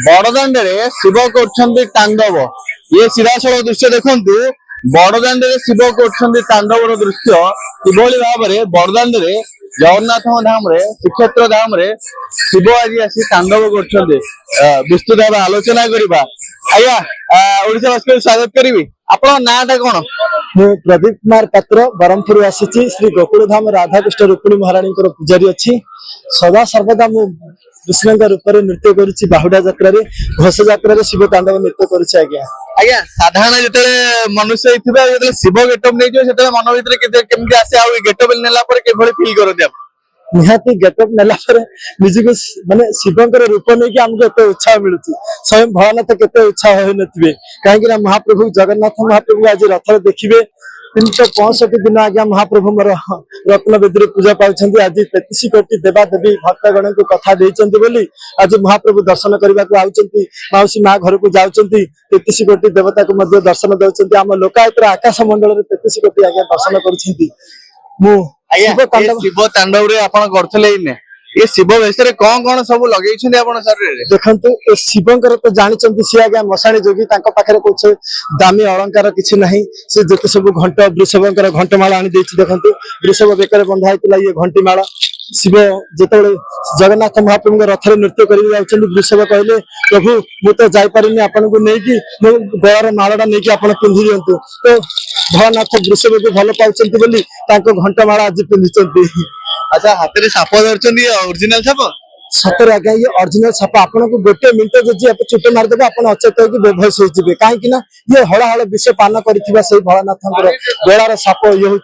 बड़दाण्ड शिव करतांडव ये सीधासल दृश्य देखु बड़दाण्ड शिव करतांडवर दृश्य किभली भाव में बड़दाण्ड जगन्नाथ धाम रे श्रीक्षेत्र धाम रे शिव आज आसी तांडव कर विस्तृत भाव आलोचना करवा आज्ञा ओडिशा भास्कर स्वागत करी आपण नाटा कौन प्रदीप कुमार पात्र ब्रह्मपुर आसी श्री गोकुल धाम राधाकृष्ण रुक्मिणी महाराणी पूजारी अच्छी सदा सर्वदा मु कृष्ण रूप में नृत्य करुच्ची बाहुडा यात्रा घोष यात्रा शिव तांडव नृत्य करुच्ची आज्ञा आज्ञा साधारण जो मनुष्य जो शिव गेटअप नहीं मन भर केमती आसे आ गेटअप नेला फिल करते निहाती गेटअप नेला निजको माने शिवंकर रूप नहीं आमको एत उत्साह मिलूँ स्वयं भोलानाथ केते उत्साह हो नथिबे कहीं महाप्रभु जगन्नाथ महाप्रभु आज रथ देखिए 365 दिन आज्ञा महाप्रभु मोर रत्न बेदी पूजा पाउछंती आज 33 कोटी देवा देवी भक्तगण को कथा देइछंती बोली आज महाप्रभु दर्शन करने को आउछंती माउसी माँ घर को जाउछंती 33 कोटी देवता को मध्य दर्शन दउछंती आम लोकायतर आकाश मंडल रे 33 कोटी आज्ञा दर्शन करुछंती मु शिव तांडव रे आपण करथले ये शिव वेश कौन सब लगे शरीर देखु शिवंकर तो जानते सी आज्ञा मशाणी जोगी पाखे कुछ दामी अलंकार किसी ना सी जिते सब घंट वृषभर घंटमाला आनी देखु वृषभ बेकर बंधा होता ये घंटीमाला शिव जिते जगन्नाथ महाप्रभु रथ नृत्य कर वृषभ कहले प्रभु मु तो जापारे आपन को लेकिन गଳାर माला नहीं आप पिंधि दिंतु तो भोलानाथ वृषभ को भल पाँच घंटमाला आज पिंधि अच्छा हाथ में साप धरछन ओरिजिनल साप सतरे आज्ञा ये ओरिजिनल साप आपन को गोटे मिनट जो चुट मारिदेवे आप अचेत हो बेभस हो कहीं ये हला हल विष पान कर भोलानाथ गଳାर साप ये हूँ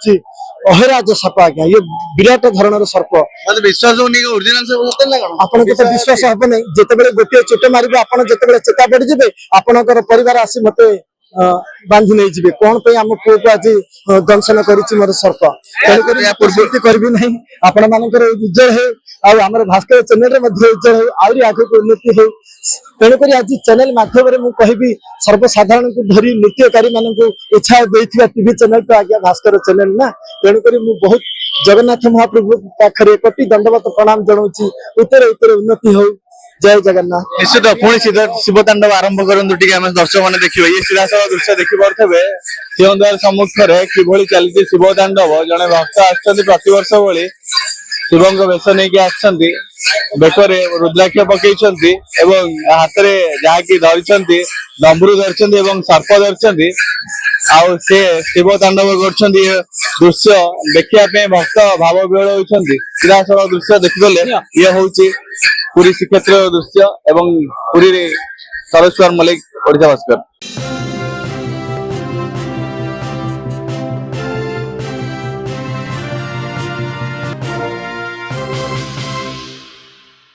अहिराज साप आज्ञा ये विराट धरण सर्प विश्वास आपन को विश्वास हम नहीं जिते गोटे चुट मारे आप चेता पड़े आपणकर परिवार आसी मत बांधी नहीं जी कौन पे आम पुओ को आज दंशन कर सर्प तेणुक करी ना आपण मानकर उज्जवल हो आम भास्कर चैनल उज्जवल हो आहरी आगे उन्नति हो तेणुक आज चैनल मध्यम मुझे सर्वसाधारण को धरी नृत्यकारी मान उत्साह देता टीवी चैनल तो आज्ञा भास्कर चैनल ना तेणुक बहुत जगन्नाथ महाप्रभु पाखे कोटि दंडवत प्रणाम जनाऊँ उत्तर उत्तर उन्नति हो जय जगन्नाथ निश्चित पुणी शिव तांडव आरंभ करूँ दर्शक मैंने देखिए ये सीधासल दृश्य देखिपे सिंहद्वार सम्मुखें किभली चलती शिव तांडव जड़े भक्त आवर्ष भली शिव वेश नहीं बेकरे रुद्राक्ष पकई हाथ में जहाँकि धरी डमरू धरती सर्प धरती आउ से शिव तांडव कर दृश्य देखा भक्त भाव विहल होती सीधासल दृश्य देखिले ये हूँ पुरी श्रीक्षेत्र दृश्य एवं पुरी सरेश्वर मल्लिक ओडिशा भास्कर।